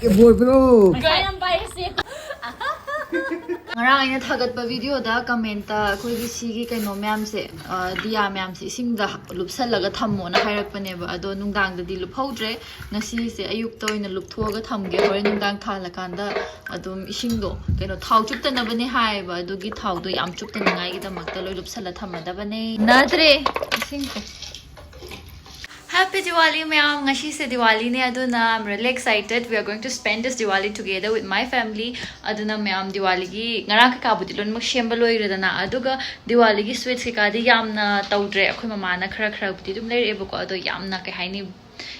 boy bro. Kaya ang bias eh. Ngarang ayna thagatpa video da comment ta khoi gi sigi kaino myam se dia myam se ising da lupsalaga thammo na hairakpane ba ado nungdang da di luphaudre ngasi se ayuk to ina lupthoga thamge hore nungdang thalakanda adum ising do kaino thau chuptana bane hai ba ado gi thau do yam chuptana ngai gi da makta loi lupsala thamada bane nadre ising ko Happy Diwali, ma'am. Ngashi se Diwali ne aduna I'm really excited. We are going to spend this Diwali together with my family. Aduna ma'am Diwali gi ngarang ka kabudi lon mak shemba loiredana aduga Diwali gi sweets ki kadi yamna tawdre akhoi mama na khara khara budi dum leire ebo ko ado yamna kai haini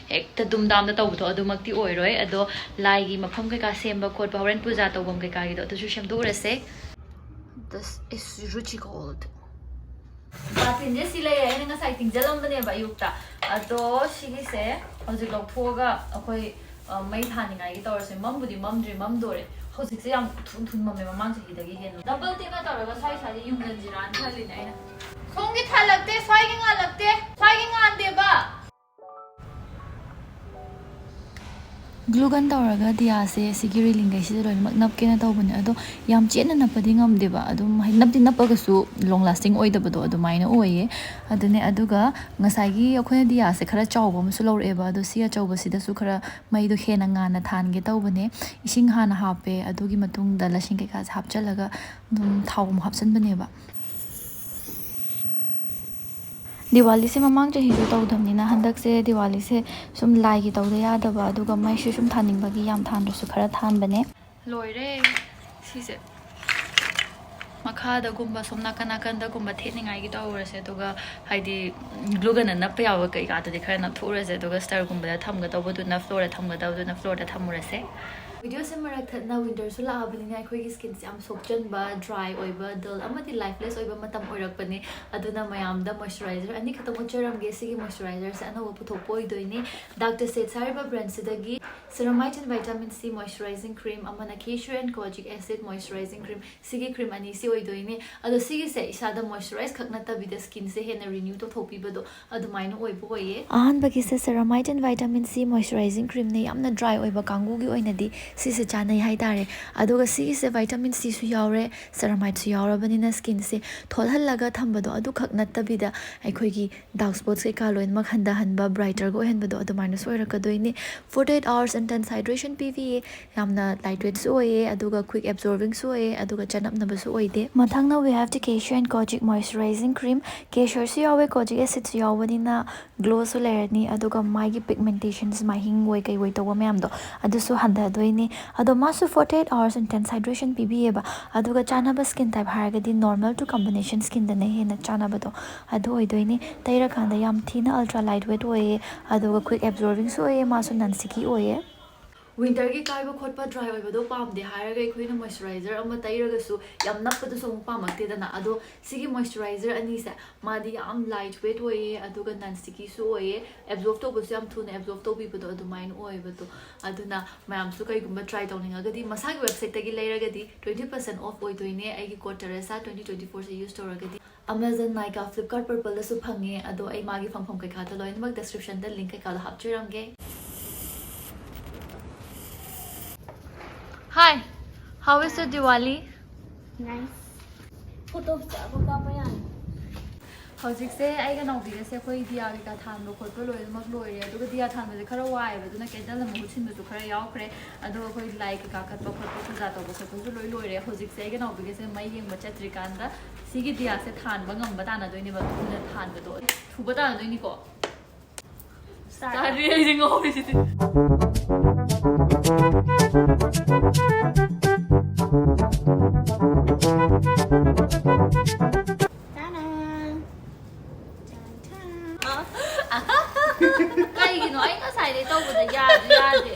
hekta dum dam da tawdo adu makti oiroi ado lai gi mafam kai ka semba khot horen puja tawbam kai ka gi do to sham do rese. This is ruchi gold. Batin je sila ya ina ngasai tingjalam bane ba yukta ado sigi se hojik lok thoga akoi mai thani ngai gi tawse mambudi mamdri mamdore hojik se yam thun thun mamme mamang se hidagi hen double te na tawra sai sai yum nan jiran thali nai na songi thalakte sai gi nga lakte sai gi nga ande ba glue gun tawraga dia se sigiri lingai si roi mak nap ke na tawbane ado yam chena na padi ngam deba ado nap din napaga su long lasting oi debado ado maina oye adune aduga ngasai gi akhoi dia se khara chawba musu lor eba ado sia chawba sida su khara mai do khena nga na than ge tawbane ising hana hape adugi matung da lasing ke ka hapchalaga dum thawum hapsan bane ba Diwali se mamang chahi ju tawdamni na handak se Diwali se sum lai gi tawda ya daba aduga mai shu sum thaning bagi yam than ru su khara than bane loire si se makha da gumba somna kana kan da gumba theningai gi tawra se aduga haidi glugan na pa yawa kai ka ta de khara na thura se aduga star gumba da tham ga tawbu du na floor da tham ga tawdu na floor da thamura se video se marak na winter su la abani ngai khoi gi skin se am sokjan ba dry oiba dull amati lifeless oiba matam oirak pani aduna mayam da moisturizer ani khatam ucharam ge sigi moisturizer se anawa puthok poi doine Dr. Seth Sariba brand se dagi ceramide and vitamin C moisturizing cream amana cashew and kojic acid moisturizing cream sigi cream ani si oi doine ado sigi se isada moisturize khakna ta bida skin se hena renew to thopi bado adumaina oi boye ahan bagi se ceramide and vitamin C moisturizing cream ne yamna dry oiba kangu gi oina di si se chana hai tare aduga si se vitamin C su yaure ceramide su yaura banina skin se tholhal laga thambado adu khak natabida aikhoi gi dark spots ke ka loin mak handa hanba brighter go henbado adu minus oiraka doini 48 hours intense hydration PVA yamna lightweight su oye aduga quick absorbing su oye aduga chanap na su oide mathangna we have the cashew and kojic moisturizing cream cashew su yawe kojic acid su yawanina glow su lerani aduga mai gi pigmentations mai hing woi kai woi tawa myam do adu su handa doini ado masu 48 hours intense hydration PBA ba aduga chanaba skin type haragadi normal to combination skin da nei hena chanaba do ado oidoini taira khanda yam thina ultra lightweight oye aduga quick absorbing so oye masu nansicky oye winter ki kaiba khotpa dry oiba do pam de haraga khoina moisturizer amma tairaga su yam nappa do so pamakte dana ado sigi moisturizer ani sa madi am lightweight oye aduga nansicky su oye absorb to bu yam thuna absorb to bi bado adu mine oiba to aduna mayam su kai gumba try tawninga gadi masagi website tagi leiraga di 20% off oidoine aigi code teresa 2024 se use toragadi Amazon Nykaa Flipkart Purple da su phange ado ai magi phangpham kai khata loinmak description da link kai ka hapchiramge Hi, how is your Diwali? Nice. Photo ka pa yan. Hojik se ai ga nong bige se khoi dia ga than lo khoi loi mak loi re adu dia than be khara wai be duna ke dal mu chin be du khara yaw khre adu khoi like ka kat pa khot pa ja to bo se ko loi loi re hojik se ai ga nong bige se mai yeng ba chatri kan da sigi dia se than ba ngam ba ta na doi ni ba tu na than be do thu ba ta na doi ni ko start re ai jing ho be si Kaigino ay nga sai de tawbo da yade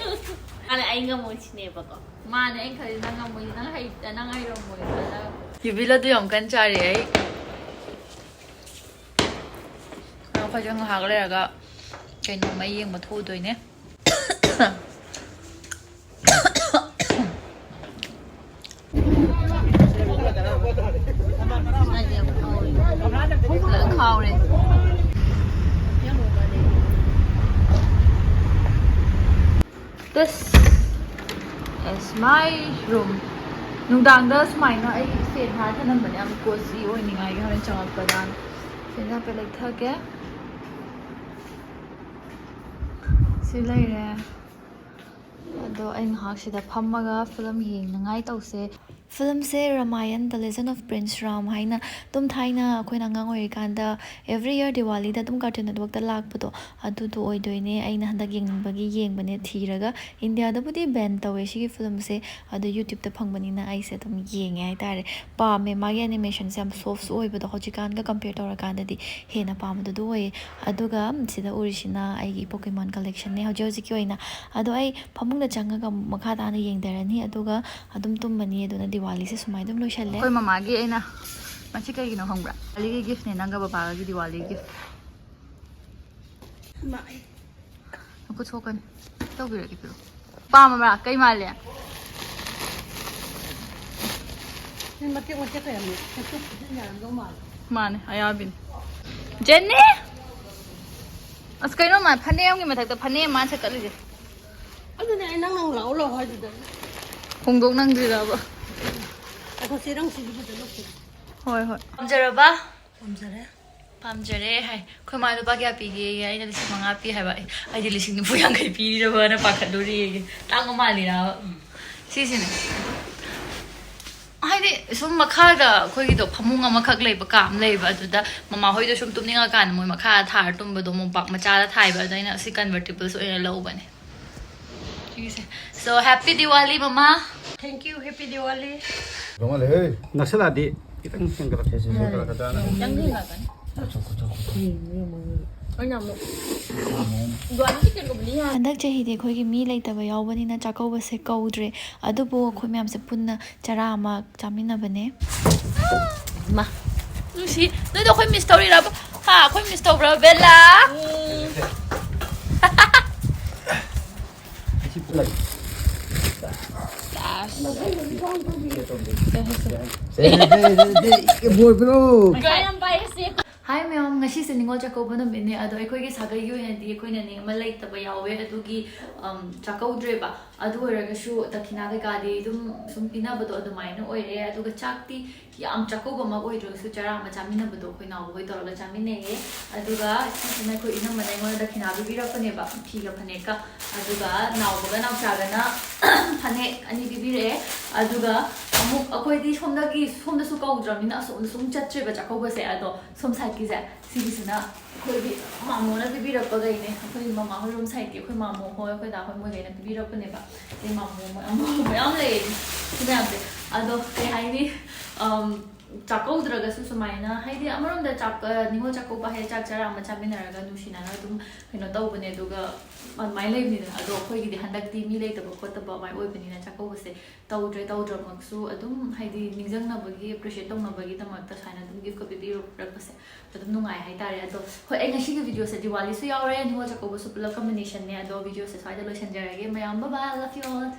Ana ay nga mo chineba ko. mane ay khali nang amoy nang ay ro mo yubila do yong kan chari ay ano pa jang hagle raga kaino mai yeng ma thu doi ne khao này this as my room. ꯅꯨꯡꯗꯥꯡꯗ ꯁꯨꯃꯥꯏꯅ ꯑꯩ ꯐꯦꯟ ꯊꯥꯔ ꯊꯅꯝꯕꯅꯦ ꯌꯥꯝ ꯀꯣꯖꯤ ꯑꯣꯏꯅꯤꯡꯉꯥꯏꯒꯤ ꯍꯣꯔꯦꯟ ꯆꯪꯉꯛꯄꯗ ꯐꯦꯟ ꯍꯥꯏꯐꯦꯠ ꯂꯩꯊꯒꯦ ꯁꯤ ꯂꯩꯔꯦ ꯑꯗꯣ ꯑꯩ ꯉꯥꯏꯍꯥꯛ ꯁꯤꯗ ꯐꯝꯃꯒ ꯐꯤꯂꯝ ꯌꯦꯡꯅꯉꯥꯏ ꯇꯧꯁꯦ ꯐꯤꯂꯝꯁꯦ ꯔꯥꯃꯥꯌꯟ ꯗ ꯂꯦꯖꯟ ꯑꯣꯐ ꯄ꯭ꯔꯤꯟꯁ ꯔꯥꯝ ꯍꯥꯏꯅ ꯑꯗꯨꯝ ꯊꯥꯏꯅ ꯑꯩꯈꯣꯏꯅ ꯑꯉꯥꯡ ꯑꯣꯏꯔꯤꯀꯥꯟꯗ ꯑꯦꯕ꯭ꯔꯤ ꯏꯌꯔ ꯗꯤꯋꯥꯂꯤꯗ ꯑꯗꯨꯝ ꯀꯥꯔꯇꯨꯟ ꯅꯦꯠꯋꯔꯛꯇ ꯂꯥꯛꯄꯗꯣ ꯑꯗꯨꯗꯣ ꯑꯣꯏꯗꯣꯏꯅꯦ ꯑꯩꯅ ꯍꯟꯗꯛ ꯌꯦꯡꯅꯤꯡꯕꯒꯤ ꯌꯦꯡꯕꯅꯦ ꯊꯤꯔꯒ ꯏꯟꯗꯤꯌꯥꯗꯕꯨꯗꯤ ꯕꯦꯟ ꯇꯧꯋꯦ ꯁꯤꯒꯤ ꯐꯤꯂꯝꯁꯦ ꯑꯗꯣ ꯌꯨꯇ꯭ꯌꯨꯕꯇ ꯐꯪꯕꯅꯤꯅ ꯑꯩꯁꯦ ꯑꯗꯨꯝ ꯌꯦꯡꯉꯦ ꯍꯥꯏꯇꯥꯔꯦ ꯄꯥꯝꯃꯦ ꯃꯥꯒꯤ ꯑꯦꯅꯤꯃꯦꯁꯟꯁꯦ ꯌꯥꯝ ꯁꯣꯐꯁꯨ ꯑꯣꯏꯕꯗꯣ ꯍꯧꯖꯤꯛꯀꯥꯟꯒ ꯀꯝꯄꯦꯌꯔ ꯇꯧꯔꯀꯥꯟꯗꯗꯤ ꯍꯦꯟꯅ ꯄꯥꯝꯕꯗꯨ ꯑꯣꯏꯌꯦ ꯑꯗꯨꯒ ꯁꯤꯗ ꯎꯔꯤꯁꯤꯅ ꯑꯩꯒꯤ ꯄꯣꯀꯦꯃꯣꯟ ꯀꯂꯦꯛꯁꯟꯅꯦ ꯍꯧꯖꯤꯛ ꯍꯧꯖꯤꯛꯀꯤ ꯑꯣꯏꯅ ꯑꯗꯣ ꯑꯩ ꯐꯃꯨꯡꯗ ꯆꯪꯉꯒ ꯃꯈꯥ ꯇꯥꯅ ꯌꯦꯡꯊꯔꯅꯤ ꯑꯗꯨꯒ ꯑꯗꯨꯝ ꯇꯨꯝꯃꯅꯤ ꯑꯗꯨꯅ ꯗꯤꯋꯥꯂꯤꯁꯦ ꯁꯨꯃꯥꯏꯅ ꯑꯗꯨꯝ ꯂꯣꯏꯁꯜꯂꯦ ꯑꯩꯈꯣꯏ ꯃꯃꯥꯒꯤ ꯑꯩꯅ ꯃꯁꯤ ꯀꯩꯒꯤꯅꯣ ꯈꯪꯕ꯭ꯔꯥ ꯗꯤꯋꯥꯂꯤꯒꯤ ꯒꯤꯐꯅꯦ ꯅꯪꯒ ꯕꯕꯥꯒꯤ ꯗꯤꯋꯥꯂꯤ ꯒꯤꯐ ꯄꯨꯊꯣꯛꯀꯅꯤ ꯇꯧꯕꯤꯔꯒꯦ ꯄꯤꯔꯣ ꯄꯥꯝꯃꯕ꯭ꯔꯥ ꯀꯩ ꯃꯥꯜꯂꯦ ꯃꯥꯅꯦ ꯑꯌꯥꯕꯤꯅꯤ ꯖꯦꯟꯅꯤ ꯑꯁ ꯀꯩꯅꯣ ꯃꯥ ꯐꯅꯦꯛ ꯑꯃꯒꯤ ꯃꯊꯛꯇ ꯐꯅꯦꯛ ꯑꯃ ꯁꯦꯠꯀꯠꯂꯤꯁꯦ ꯑꯗꯨꯅꯦ ꯑꯩ ꯅꯪ ꯂꯥꯛꯑꯣ ꯍꯥꯏꯗꯨꯗ ꯍꯣꯡꯗꯣꯛ ꯅꯪꯗ꯭ꯔꯤꯔꯕ ꯑꯩꯈꯣꯏ ꯆꯦꯔꯪꯁꯤꯗꯤ ꯐꯖꯅ ꯍꯣꯏ ꯍꯣꯏ ꯄꯥꯝꯖꯔꯕ ꯄꯥꯝꯖꯔꯦ ꯄꯥꯝꯖꯔꯦ ꯍꯥꯏ ꯑꯩꯈꯣꯏ ꯃꯥ ꯂꯨꯄꯥ ꯀꯌꯥ ꯄꯤꯒꯦ ꯑꯩꯅ 5,000 ꯄꯤ ꯍꯥꯏꯕ ꯑꯩꯗꯤ 90,000 ꯄꯤꯔꯕꯅ ꯄꯥꯈꯠꯂꯨꯔꯦ ꯇꯥꯡꯕ ꯃꯥꯜꯂꯤꯔꯕ ꯁꯤꯁꯤꯅꯦ ꯍꯥꯏꯗꯤ ꯁꯨꯝ ꯃꯈꯥꯗ ꯑꯩꯈꯣꯏꯒꯤꯗꯣ ꯐꯃꯨꯡ ꯑꯃꯈꯛ ꯂꯩꯕ ꯀꯥ ꯑꯃ ꯂꯩꯕ ꯑꯗꯨꯗ ꯃꯃꯥ ꯍꯣꯏꯗꯣ ꯁꯨꯝ ꯇꯨꯝꯅꯤꯡꯉꯀꯥꯟꯗ ꯃꯣꯏ ꯃꯈꯥꯗ ꯊꯥꯔ ꯇꯨꯝꯕꯗꯣ ꯃꯣꯝꯄꯥꯛ ꯃꯆꯥꯗ ꯊꯥꯏꯕ ꯑꯗ ꯑꯩꯅ ꯑꯁꯤ ꯀꯟꯚꯔꯇꯤꯕꯜꯁ ꯑꯣꯏꯅ ꯂꯧꯕꯅꯦ ꯁꯤꯒꯤꯁꯦ ꯁꯣ ꯍꯦꯄꯤ ꯗꯤꯋꯥꯂꯤ ꯃꯃꯥ ꯊꯦꯡꯛ ꯌꯨ ꯍꯦꯄꯤ ꯗꯤꯋꯥꯂꯤ ꯅꯛꯁꯜꯂꯛꯑꯗꯤ ꯈꯤꯇꯪ ꯍꯦꯟꯒꯠꯂꯛꯀꯗ꯭ꯔꯥꯅ ꯍꯟꯗꯛ ꯆꯍꯤꯗꯤ ꯑꯩꯈꯣꯏꯒꯤ ꯃꯤ ꯂꯩꯇꯕ ꯌꯥꯎꯕꯅꯤꯅ ꯆꯥꯛꯀꯧꯕꯁꯦ ꯀꯧꯗ꯭ꯔꯦ ꯑꯗꯨꯕꯨ ꯑꯩꯈꯣꯏ ꯃꯌꯥꯝꯁꯦ ꯄꯨꯟꯅ ꯆꯔꯥ ꯑꯃ ꯆꯥꯃꯤꯟꯅꯕꯅꯦ ꯃꯥ ꯅꯨꯡꯁꯤ ꯅꯣꯏꯗꯣ ꯑꯩꯈꯣꯏ ꯃꯤꯁ ꯇꯧꯔꯤꯔꯕ ꯍꯥ ꯑꯩꯈꯣꯏ ꯃꯤꯁ ꯇꯧꯕ꯭ꯔꯥ ꯕꯦꯂꯥ ꯍꯥꯏ ꯃꯌꯥꯝ ꯉꯁꯤꯁꯦ ꯅꯤꯡꯉꯣꯜ ꯆꯥꯛꯀꯧꯕ ꯅꯨꯃꯤꯠꯅꯦ ꯑꯗꯣ ꯑꯩꯈꯣꯏꯒꯤ ꯁꯥꯒꯩꯒꯤ ꯑꯣꯏꯅꯗꯤ ꯑꯩꯈꯣꯏ ꯅꯦꯅꯦ ꯑꯃ ꯂꯩꯇꯕ ꯌꯥꯎꯋꯦ ꯑꯗꯨꯒꯤ ꯆꯥꯛꯀꯧꯗ꯭ꯔꯦꯕ ꯑꯗꯨ ꯑꯣꯏꯔꯒꯁꯨ ꯗꯈꯤꯅꯥ ꯀꯩꯀꯥꯗꯤ ꯑꯗꯨꯝ ꯁꯨꯝ ꯄꯤꯅꯕꯗꯣ ꯑꯗꯨꯃꯥꯏꯅ ꯑꯣꯏꯔꯦ ꯑꯗꯨꯒ ꯆꯥꯛꯇꯤ ꯌꯥꯝ ꯆꯥꯛꯀꯧꯕꯃꯛ ꯑꯣꯏꯗ꯭ꯔꯒꯁꯨ ꯆꯔꯥ ꯑꯃ ꯆꯥꯃꯤꯟꯅꯕꯗꯣ ꯑꯩꯈꯣꯏ ꯅꯥꯎꯕꯍꯣꯏ ꯇꯧꯔꯒ ꯆꯥꯃꯤꯟꯅꯩꯌꯦ ꯑꯗꯨꯒ ꯁꯤꯁꯤꯅ ꯑꯩꯈꯣꯏ ꯏꯅꯝꯃꯅ ꯑꯩꯉꯣꯟꯗ ꯗꯈꯤꯅꯥ ꯄꯤꯕꯤꯔꯛꯄꯅꯦꯕ ꯐꯤꯒ ꯐꯅꯦꯛꯀ ꯑꯗꯨꯒ ꯅꯥꯎꯕꯒ ꯅꯥꯎꯆꯥꯒꯅ ꯐꯅꯦꯛ 2 ꯄꯤꯕꯤꯔꯛꯑꯦ ꯑꯗꯨꯒ ꯑꯃꯨꯛ ꯑꯩꯈꯣꯏꯗꯤ ꯁꯣꯝꯗꯁꯨ ꯀꯧꯗ꯭ꯔꯕꯅꯤꯅ ꯑꯁꯣꯝꯗ ꯁꯨꯝ ꯆꯠꯇ꯭ꯔꯦꯕ ꯆꯥꯛꯀꯧꯕꯁꯦ ꯑꯗꯣ ꯁꯣꯝ ꯁꯥꯏꯠꯀꯤꯁꯦ ꯁꯤꯒꯤꯁꯤꯅ ꯑꯩꯈꯣꯏꯒꯤ ꯃꯥꯃꯣꯅ ꯄꯤꯕꯤꯔꯛꯄꯈꯩꯅꯦ ꯑꯩꯈꯣꯏ ꯃꯃꯥ ꯍꯣꯏꯔꯣꯝ ꯁꯥꯏꯠꯀꯤ ꯑꯩꯈꯣꯏ ꯃꯥꯃꯣ ꯍꯣꯏ ꯑꯩꯈꯣꯏ ꯗꯥ ꯍꯣꯏ ꯃꯣꯏꯈꯩꯅ ꯄꯤꯕꯤꯔꯛꯄꯅꯦꯕ ꯑꯩ ꯃꯥꯃꯣ ꯃꯌꯥꯝ ꯂꯩꯌꯦ ꯁꯤ ꯃꯌꯥꯝꯁꯦ ꯑꯗꯣ ꯀꯩ ꯍꯥꯏꯅꯤ ꯆꯥꯛꯀꯧꯗ꯭ꯔꯒꯁꯨ ꯁꯨꯃꯥꯏꯅ ꯍꯥꯏꯗꯤ ꯑꯃꯔꯣꯝꯗ ꯅꯤꯡꯉꯣꯜ ꯆꯥꯛꯀꯧꯕ ꯍꯥꯏꯗꯤ ꯆꯥꯛ ꯆꯔꯥ ꯑꯃ ꯆꯥꯃꯤꯟꯅꯔꯒ ꯅꯨꯡꯁꯤꯅꯅ ꯑꯗꯨꯝ ꯀꯩꯅꯣ ꯇꯧꯕꯅꯦ ꯑꯗꯨꯒ ꯑꯗꯨꯃꯥꯏꯅ ꯂꯩꯕꯅꯤꯗꯅ ꯑꯗꯣ ꯑꯩꯈꯣꯏꯒꯤꯗꯤ ꯍꯟꯗꯛꯇꯤ ꯃꯤ ꯂꯩꯇꯕ ꯈꯣꯠꯇꯕ ꯑꯗꯨꯃꯥꯏꯅ ꯑꯣꯏꯕꯅꯤꯅ ꯆꯥꯛꯀꯧꯕꯁꯦ ꯇꯧꯗ꯭ꯔꯃꯛꯁꯨ ꯑꯗꯨꯝ ꯍꯥꯏꯗꯤ ꯅꯤꯡꯁꯤꯡꯅꯕꯒꯤ ꯑꯦꯄ꯭ꯔꯤꯁꯤꯌꯦꯠ ꯇꯧꯅꯕꯒꯤꯗꯃꯛꯇ ꯁꯨꯃꯥꯏꯅ ꯑꯗꯨꯝ ꯒꯤꯐꯀ ꯄꯤꯕꯤꯔꯛꯄꯁꯦ ꯑꯗꯨꯝ ꯅꯨꯡꯉꯥꯏ ꯍꯥꯏꯇꯥꯔꯦ ꯑꯗꯣ ꯍꯣꯏ ꯑꯩ ꯉꯁꯤꯒꯤ ꯚꯤꯗꯤꯑꯣꯁꯦ ꯗꯤꯋꯥꯂꯤꯁꯨ ꯌꯥꯎꯔꯦ ꯅꯤꯡꯉꯣꯜ ꯆꯥꯛꯀꯧꯕꯁꯨ ꯄꯨꯂꯞ ꯀꯝꯕꯤꯅꯦꯁꯟꯅꯦ ꯑꯗꯣ ꯚꯤꯗꯤꯑꯣꯁꯦ ꯁ꯭ꯋꯥꯏꯗ ꯂꯣꯏꯁꯤꯟꯖꯔꯒꯦ ꯃꯌꯥꯝ ꯕꯥꯏ ꯂꯚ ꯌꯨ ꯑꯣꯜ